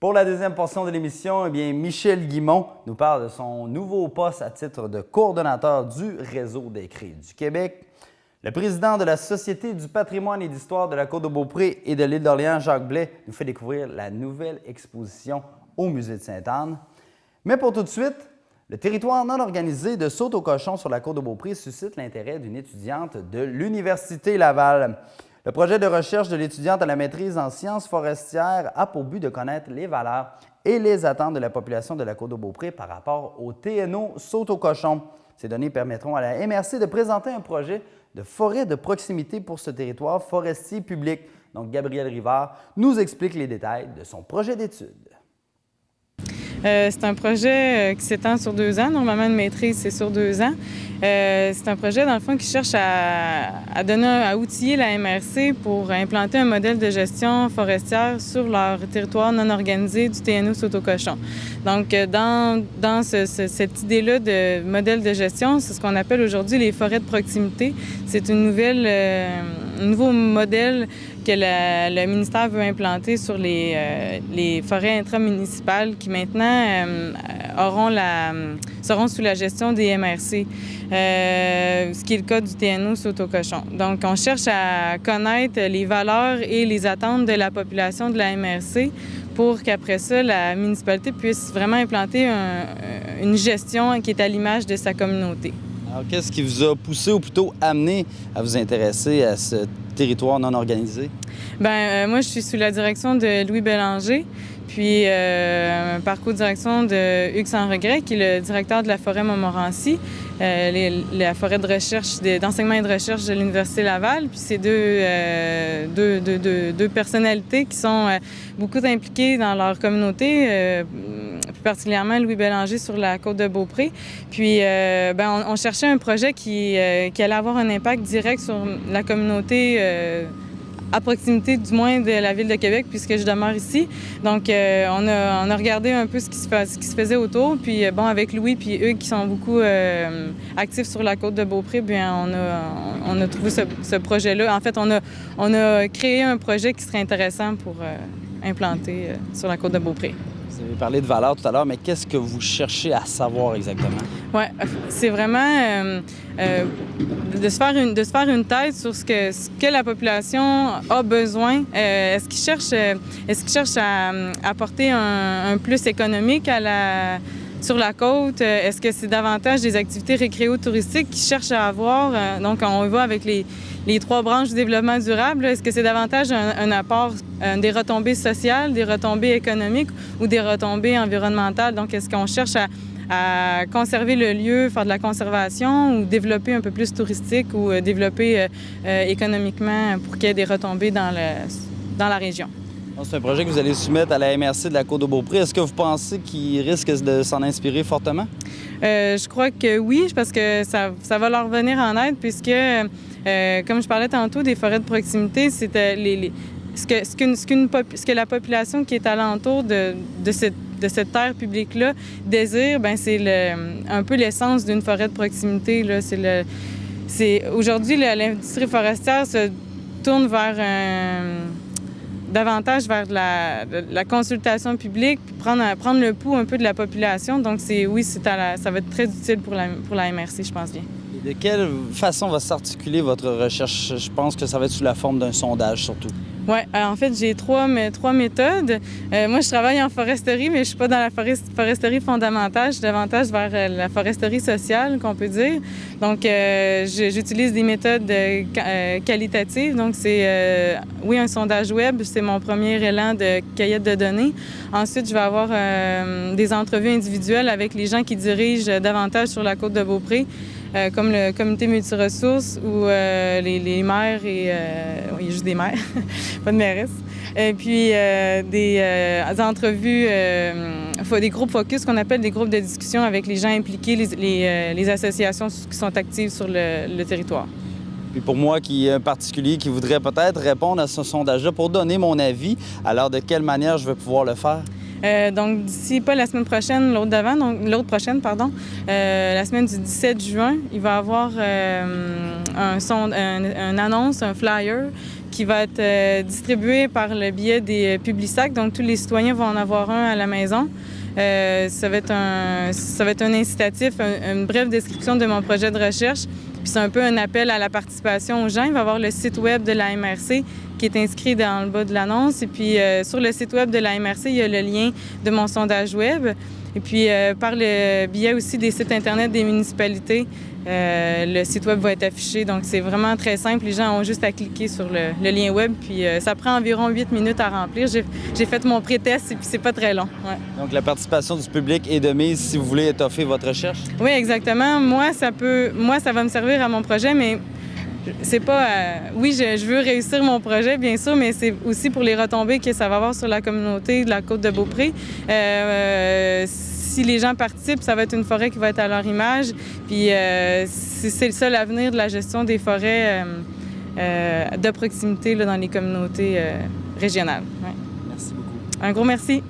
Pour la deuxième portion de l'émission, Michel Guimont nous parle de son nouveau poste à titre de coordonnateur du Réseau des crayes du Québec. Le président de la Société du patrimoine et d'histoire de la Côte-de-Beaupré et de l'île d'Orléans, Jacques Blais, nous fait découvrir la nouvelle exposition au Musée de Sainte-Anne. Mais pour tout de suite, le territoire non organisé de Saut-au-Cochon sur la Côte-de-Beaupré suscite l'intérêt d'une étudiante de l'Université Laval. Le projet de recherche de l'étudiante à la maîtrise en sciences forestières a pour but de connaître les valeurs et les attentes de la population de la Côte-de-Beaupré par rapport au TNO Saut-au-Cochon. Ces données permettront à la MRC de présenter un projet de forêt de proximité pour ce territoire forestier public. Donc, Gabriel Rivard nous explique les détails de son projet d'étude. C'est un projet qui s'étend sur 2 ans. Normalement, une maîtrise, c'est sur 2 ans. C'est un projet, dans le fond, qui cherche à outiller la MRC pour implanter un modèle de gestion forestière sur leur territoire non organisé du TNO Saut-au-Cochon. Donc, dans cette idée-là de modèle de gestion, c'est ce qu'on appelle aujourd'hui les forêts de proximité. C'est un nouveau modèle que le ministère veut implanter sur les forêts intramunicipales qui maintenant seront sous la gestion des MRC, ce qui est le cas du TNO Saut-au-Cochon. Donc, on cherche à connaître les valeurs et les attentes de la population de la MRC pour qu'après ça, la municipalité puisse vraiment implanter une gestion qui est à l'image de sa communauté. Alors, qu'est-ce qui vous a poussé ou plutôt amené à vous intéresser à ce territoire non organisé? Moi, je suis sous la direction de Louis Bélanger, puis un parcours de direction de Hugues Sans Regret, qui est le directeur de la forêt Montmorency, la forêt de recherche, d'enseignement et de recherche de l'Université Laval. Puis c'est deux personnalités qui sont beaucoup impliquées dans leur communauté, plus particulièrement Louis Bélanger sur la Côte-de-Beaupré. Puis on cherchait un projet qui allait avoir un impact direct sur la communauté à proximité du moins de la Ville de Québec, puisque je demeure ici. Donc, on a regardé un peu ce qui se faisait autour. Puis, avec Louis puis Hugues, qui sont beaucoup actifs sur la Côte-de-Beaupré, bien, on a trouvé ce projet-là. En fait, on a créé un projet qui serait intéressant pour implanter sur la Côte-de-Beaupré. Vous avez parlé de valeurs tout à l'heure, mais qu'est-ce que vous cherchez à savoir exactement? Oui, c'est vraiment de se faire une tête sur ce que la population a besoin. Est-ce qu'ils cherchent à apporter un plus économique sur la côte? Est-ce que c'est davantage des activités récréo-touristiques qu'ils cherchent à avoir? Donc, on va avec les 3 branches du développement durable. Est-ce que c'est davantage un apport des retombées sociales, des retombées économiques ou des retombées environnementales? Donc, est-ce qu'on cherche à conserver le lieu, faire de la conservation ou développer un peu plus touristique ou développer économiquement pour qu'il y ait des retombées dans la région? C'est un projet que vous allez soumettre à la MRC de la Côte-de-Beaupré. Est-ce que vous pensez qu'il risque de s'en inspirer fortement? Je crois que oui, parce que ça va leur venir en aide, puisque, comme je parlais tantôt, des forêts de proximité, c'était ce que la population qui est alentour de cette terre publique-là désire, c'est un peu l'essence d'une forêt de proximité. Là. Aujourd'hui, l'industrie forestière se tourne davantage vers la consultation publique, puis prendre le pouls un peu de la population. Donc, ça va être très utile pour la MRC, je pense bien. Et de quelle façon va s'articuler votre recherche? Je pense que ça va être sous la forme d'un sondage, surtout. Oui, en fait, j'ai 3 méthodes. Moi, je travaille en foresterie, mais je ne suis pas dans la foresterie fondamentale. Je suis davantage vers la foresterie sociale, qu'on peut dire. Donc, j'utilise des méthodes qualitatives. Donc, c'est, un sondage web. C'est mon premier élan de cueillette de données. Ensuite, je vais avoir des entrevues individuelles avec les gens qui dirigent davantage sur la Côte-de-Beaupré. Comme le comité multiressources ou les maires et... il y a juste des maires, pas de mairesse. Et puis des entrevues, des groupes focus qu'on appelle des groupes de discussion avec les gens impliqués, les associations qui sont actives sur le territoire. Puis pour moi, qui est un particulier qui voudrait peut-être répondre à ce sondage-là pour donner mon avis, alors de quelle manière je vais pouvoir le faire? Donc, d'ici, pas la semaine prochaine, l'autre prochaine, la semaine du 17 juin, il va y avoir une annonce, un flyer qui va être distribué par le biais des Publisac. Donc, tous les citoyens vont en avoir un à la maison. Ça va être un incitatif, une brève description de mon projet de recherche. Puis c'est un peu un appel à la participation aux gens. Il va y avoir le site web de la MRC qui est inscrit dans le bas de l'annonce. Et puis sur le site web de la MRC, il y a le lien de mon sondage web. Et puis par le biais aussi des sites Internet des municipalités, le site web va être affiché. Donc c'est vraiment très simple. Les gens ont juste à cliquer sur le lien web. Puis ça prend environ 8 minutes à remplir. J'ai fait mon pré-test et puis c'est pas très long. Ouais. Donc la participation du public est de mise si vous voulez étoffer votre recherche? Oui, exactement. Moi, ça va me servir à mon projet, mais c'est pas... oui, je veux réussir mon projet, bien sûr, mais c'est aussi pour les retombées que ça va avoir sur la communauté de la Côte-de-Beaupré. Si les gens participent, ça va être une forêt qui va être à leur image. Puis c'est ça l'avenir de la gestion des forêts de proximité là, dans les communautés régionales. Ouais. Merci beaucoup. Un gros merci.